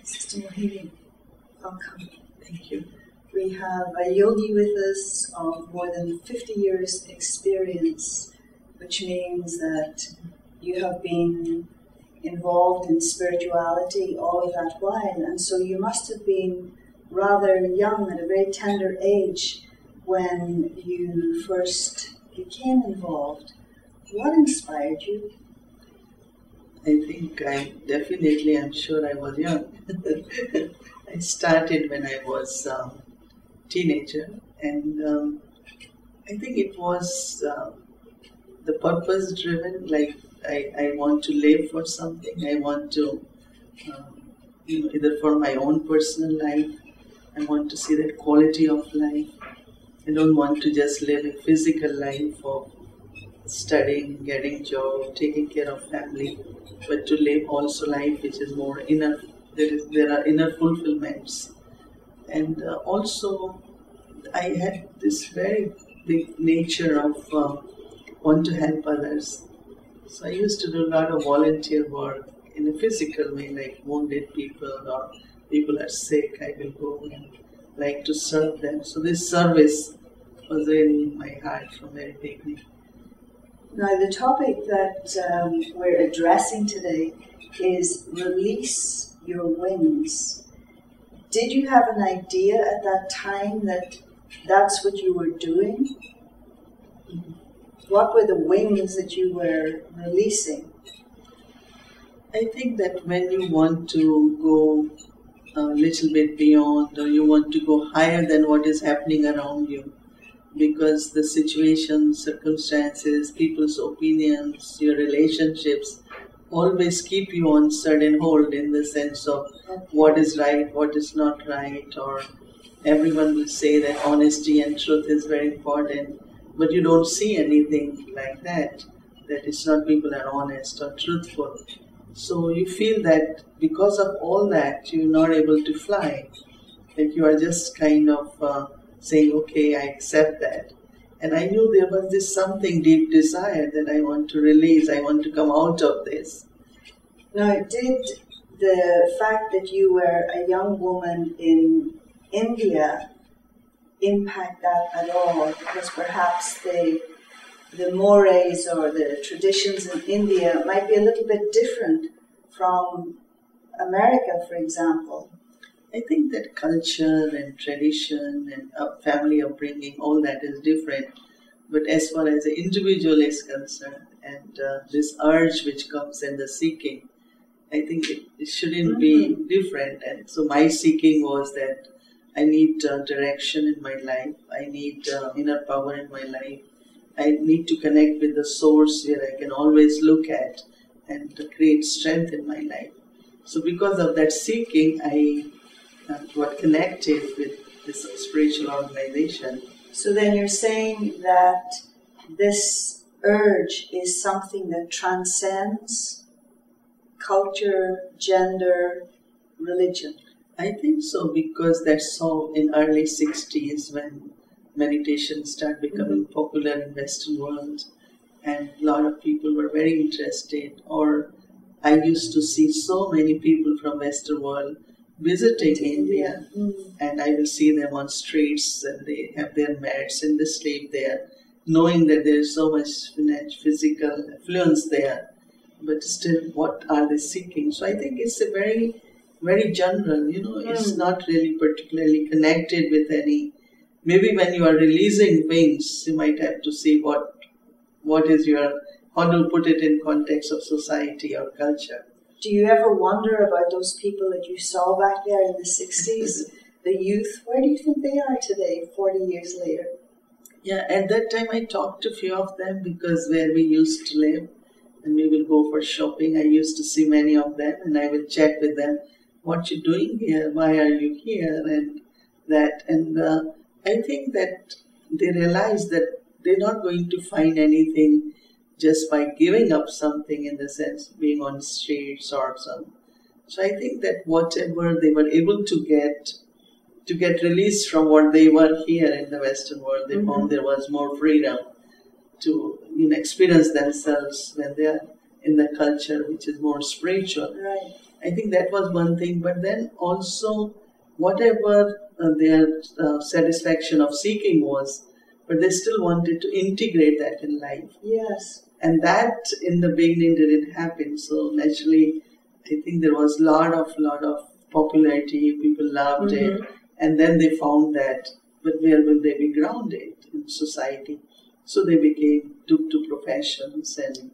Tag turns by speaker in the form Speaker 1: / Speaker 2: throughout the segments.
Speaker 1: Sister Mohini, welcome.
Speaker 2: Thank you.
Speaker 1: We have a yogi with us of more than 50 years experience, which means that you have been involved in spirituality all of that while, and so you must have been rather young at a very tender age when you first became involved. What inspired you?
Speaker 2: I think I'm sure I was young. I started when I was a teenager, and I think it was the purpose driven, like I want to live for something. I want to, either for my own personal life, I want to see that quality of life. I don't want to just live a physical life of studying, getting job, taking care of family, but to live also life which is more inner. There are inner fulfillments, and also I had this very big nature of want to help others. So I used to do a lot of volunteer work in a physical way, like wounded people or people are sick. I will go and like to serve them. So this service was really in my heart from very beginning.
Speaker 1: Now, the topic that we're addressing today is release your wings. Did you have an idea at that time that that's what you were doing? What were the wings that you were releasing?
Speaker 2: I think that when you want to go a little bit beyond, or you want to go higher than what is happening around you, because the situations, circumstances, people's opinions, your relationships always keep you on certain hold in the sense of what is right, what is not right, or everyone will say that honesty and truth is very important, but you don't see anything like that it's not people are honest or truthful. So you feel that because of all that, you're not able to fly, that you are just kind of saying, okay, I accept that. And I knew there was this something deep desire that I want to release, I want to come out of this.
Speaker 1: Now, did the fact that you were a young woman in India impact that at all? Because perhaps the mores or the traditions in India might be a little bit different from America, for example.
Speaker 2: I think that culture and tradition and family upbringing, all that is different. But as far as the individual is concerned, and this urge which comes in the seeking, I think it shouldn't be different. And so my seeking was that I need direction in my life. I need inner power in my life. I need to connect with the source where I can always look at and create strength in my life. So because of that seeking, I got connected with this spiritual organization.
Speaker 1: So then you're saying that this urge is something that transcends culture, gender, religion.
Speaker 2: I think so, because that's so in early 60s when meditation started becoming popular in Western world, and a lot of people were very interested. Or I used to see so many people from Western world visiting India, and I will see them on streets and they have their mats and they sleep there, knowing that there is so much physical affluence there, but still what are they seeking? So I think it's a very, very general, it's not really particularly connected with any. Maybe when you are releasing wings, you might have to see what is your, how to put it in context of society or culture.
Speaker 1: Do you ever wonder about those people that you saw back there in the 60s, the youth? Where do you think they are today, 40 years later?
Speaker 2: Yeah, at that time I talked to a few of them, because where we used to live, and we will go for shopping, I used to see many of them, and I will chat with them, what you doing here, why are you here, and that. And I think that they realize that they're not going to find anything just by giving up something, in the sense of being on streets or something. So I think that whatever they were able to get released from what they were here in the Western world, they found there was more freedom to experience themselves when they are in the culture which is more spiritual.
Speaker 1: Right.
Speaker 2: I think that was one thing. But then also, whatever their satisfaction of seeking was, but they still wanted to integrate that in life.
Speaker 1: Yes.
Speaker 2: And that in the beginning didn't happen. So naturally, I think there was lot of popularity. People loved it, and then they found that, but where will they be grounded in society? So they took to professions, and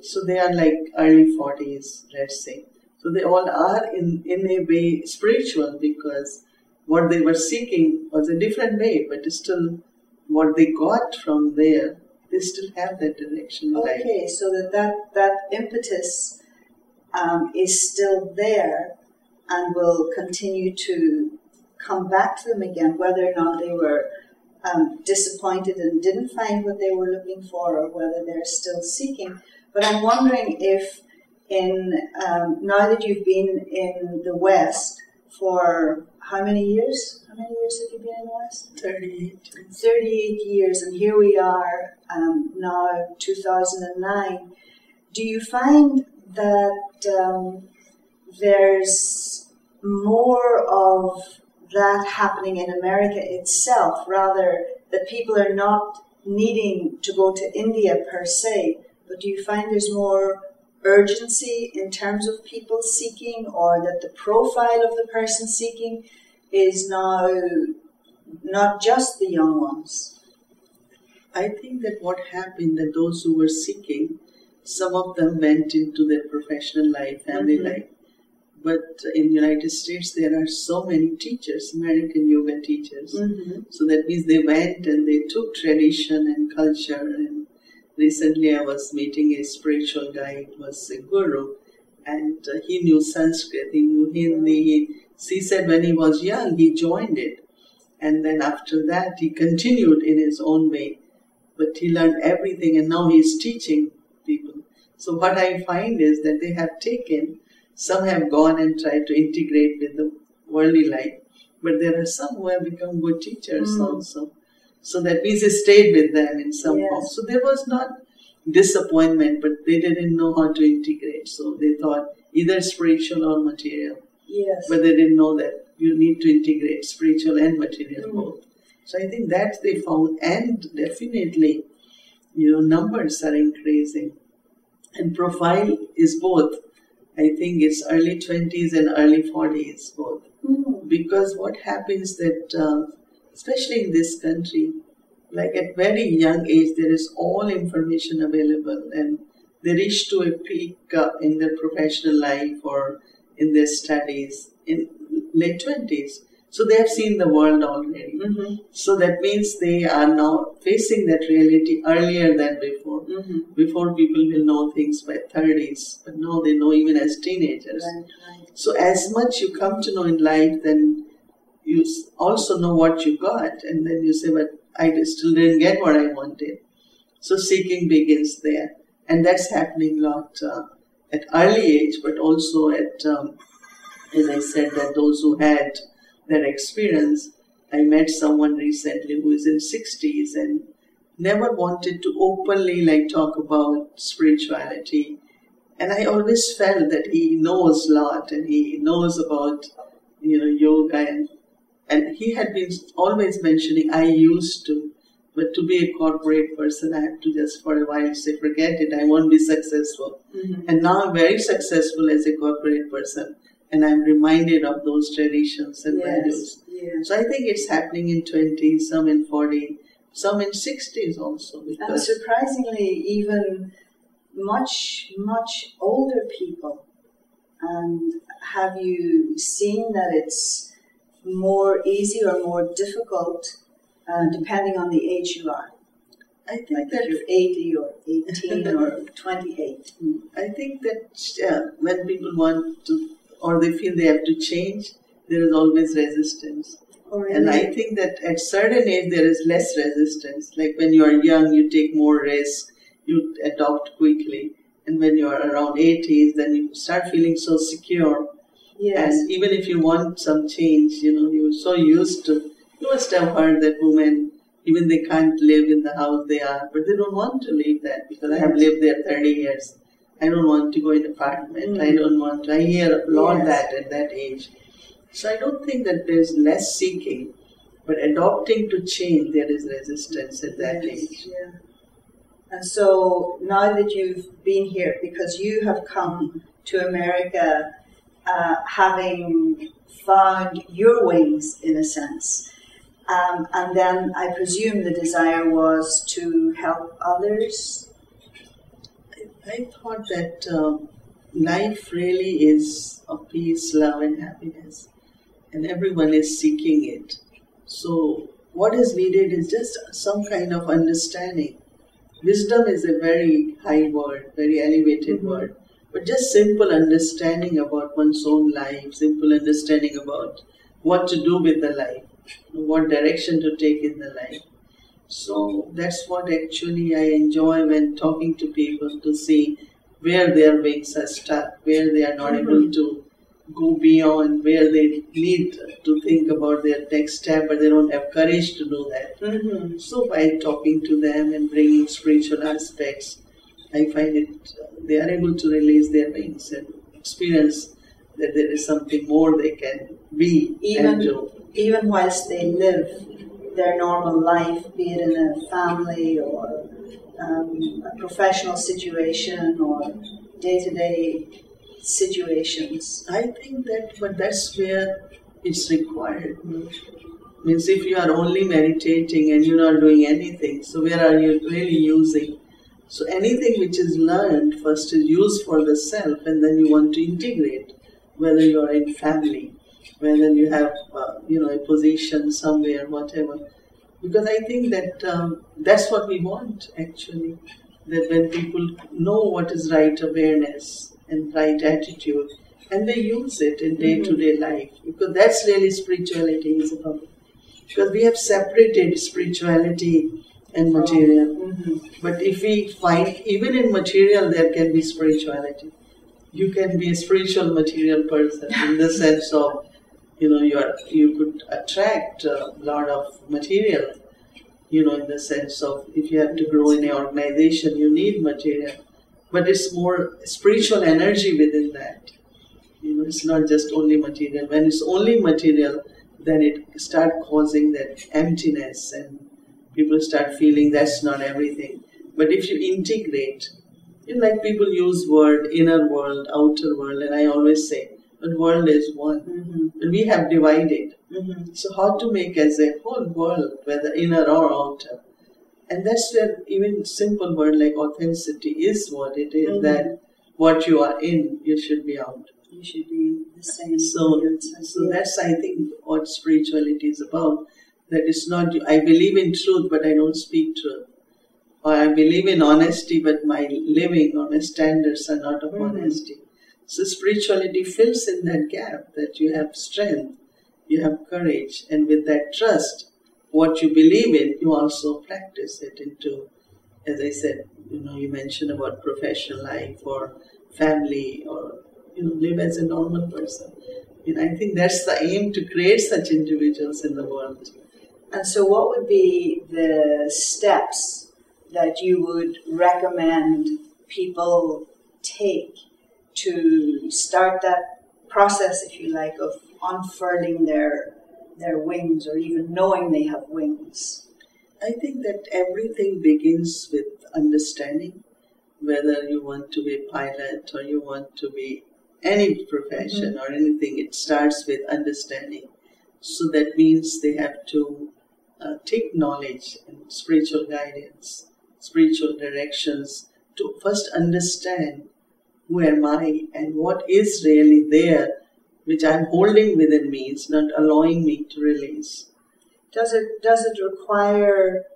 Speaker 2: so they are like early 40s, let's say. So they all are in a way spiritual, because what they were seeking was a different way, but still what they got from there, they still have that direction.
Speaker 1: Okay, so that impetus is still there and will continue to come back to them again, whether or not they were disappointed and didn't find what they were looking for, or whether they're still seeking. But I'm wondering if now that you've been in the West for how many years? How many years have you been in the West?
Speaker 2: 38.
Speaker 1: 38 years, and here we are now, 2009. Do you find that there's more of that happening in America itself, rather that people are not needing to go to India per se, but do you find there's more urgency in terms of people seeking, or that the profile of the person seeking is now not just the young ones?
Speaker 2: I think that what happened, that those who were seeking, some of them went into their professional life, family life. But in the United States, there are so many teachers, American yoga teachers. So that means they went and they took tradition and culture. And recently I was meeting a spiritual guy, it was a guru, and he knew Sanskrit, he knew Hindi. He said when he was young, he joined it. And then after that, he continued in his own way. But he learned everything, and now he is teaching people. So what I find is that they have taken, some have gone and tried to integrate with the worldly life, but there are some who have become good teachers also. So that means they stayed with them in some form. So there was not disappointment, but they didn't know how to integrate. So they thought either spiritual or material. But they didn't know that you need to integrate spiritual and material both. So I think that they found, and definitely, numbers are increasing. And profile is both. I think it's early 20s and early 40s both. Because what happens that, especially in this country, like at very young age, there is all information available, and they reach to a peak in their professional life or in their studies in late 20s. So they have seen the world already. So that means they are now facing that reality earlier than before. Before, people will know things by 30s, but now they know even as teenagers. So as much you come to know in life, then you also know what you got, and then you say, but I still didn't get what I wanted. So seeking begins there, and that's happening a lot at early age, but also at, as I said, that those who had that experience. I met someone recently who is in 60s and never wanted to openly talk about spirituality. And I always felt that he knows a lot, and he knows about yoga, and he had been always mentioning, I used to, but to be a corporate person, I have to just for a while say, forget it, I won't be successful. And now I'm very successful as a corporate person, and I'm reminded of those traditions and values. So I think it's happening in 20s, some in 40, some in 60s also.
Speaker 1: And surprisingly, even much, much older people. And have you seen that it's more easy or more difficult depending on the age you are?
Speaker 2: I think that
Speaker 1: if you're 80 or 18 or 28.
Speaker 2: I think that when people want to, or they feel they have to change, there is always resistance. And I think that at certain age there is less resistance. Like when you are young, you take more risk, you adopt quickly. And when you are around 80s, then you start feeling so secure. And even if you want some change, you're so used to. You must have heard that women, even they can't live in the house they are, but they don't want to leave that, because I have lived there 30 years. I don't want to go in an apartment. I don't want to. I hear a lot that at that age. So I don't think that there's less seeking, but adopting to change, there is resistance at that age.
Speaker 1: Yeah. And so now that you've been here, because you have come to America having found your wings in a sense, and then I presume the desire was to help others.
Speaker 2: I thought that life really is of peace, love and happiness, and everyone is seeking it. So what is needed is just some kind of understanding. Wisdom is a very high word, very elevated word, but just simple understanding about one's own life, simple understanding about what to do with the life, what direction to take in the life. So that's what actually I enjoy when talking to people, to see where their wings are stuck, where they are not able to go beyond, where they need to think about their next step, but they don't have courage to do that. So by talking to them and bringing spiritual aspects, I find it they are able to release their wings and experience that there is something more they can be and do.
Speaker 1: Even whilst they live their normal life, be it in a family or a professional situation or day-to-day situations.
Speaker 2: I think that, but that's where it's required. Means if you are only meditating and you're not doing anything, so where are you really using? So anything which is learned first is used for the self, and then you want to integrate, whether you are in family, whether you have a position somewhere, whatever. Because I think that that's what we want actually. That when people know what is right awareness and right attitude, and they use it in day-to-day life, because that's really spirituality is about. Because we have separated spirituality and material. But if we find, even in material there can be spirituality. You can be a spiritual material person in the sense of, you could attract a lot of material, in the sense of if you have to grow in an organization, you need material. But it's more spiritual energy within that. It's not just only material. When it's only material, then it starts causing that emptiness and people start feeling that's not everything. But if you integrate, like people use word inner world, outer world, and I always say, but world is one. And we have divided. So how to make as a whole world, whether inner or outer? And that's where even simple word like authenticity is what it is, that what you are in, you should be out.
Speaker 1: You should be the same.
Speaker 2: So that's, I think, what spirituality is about. That it's not, I believe in truth, but I don't speak truth. Or I believe in honesty, but my living or my standards are not of honesty. So spirituality fills in that gap, that you have strength, you have courage, and with that trust, what you believe in, you also practice it into, as I said, you mentioned about professional life or family or, live as a normal person. I think that's the aim, to create such individuals in the world.
Speaker 1: And so what would be the steps that you would recommend people take to start that process, if you like, of unfurling their wings, or even knowing they have wings?
Speaker 2: I think that everything begins with understanding, whether you want to be a pilot or you want to be any profession or anything, it starts with understanding. So that means they have to take knowledge and spiritual guidance, spiritual directions, to first understand who am I and what is really there, which I'm holding within me. It's not allowing me to release.
Speaker 1: Does it require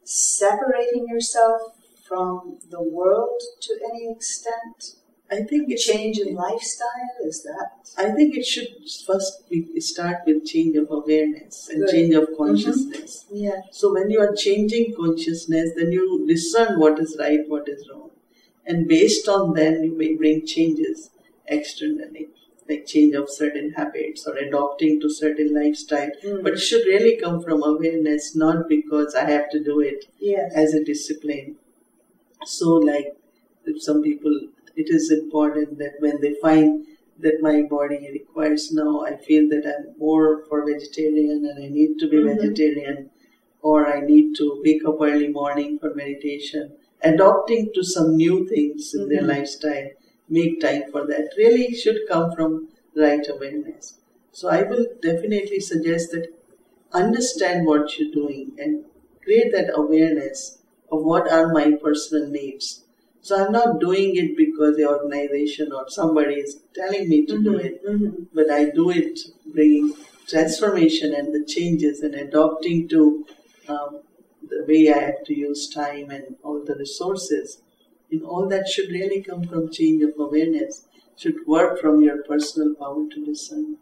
Speaker 1: separating yourself from the world to any extent?
Speaker 2: I think it
Speaker 1: change in lifestyle, is that?
Speaker 2: I think it should first start with change of awareness and change of consciousness.
Speaker 1: Yeah.
Speaker 2: So when you are changing consciousness, then you discern what is right, what is wrong. And based on then you may bring changes externally, like change of certain habits or adopting to certain lifestyle. But it should really come from awareness, not because I have to do it as a discipline. So like if some people it is important that when they find that my body requires, now I feel that I'm more for vegetarian and I need to be vegetarian, or I need to wake up early morning for meditation, adopting to some new things in their lifestyle, make time for that, really should come from right awareness. So I will definitely suggest that understand what you're doing and create that awareness of what are my personal needs. So I'm not doing it because the organization or somebody is telling me to do it, but I do it bringing transformation and the changes and adopting to the way I have to use time and all the resources. And all that should really come from change of awareness, should work from your personal power to discern.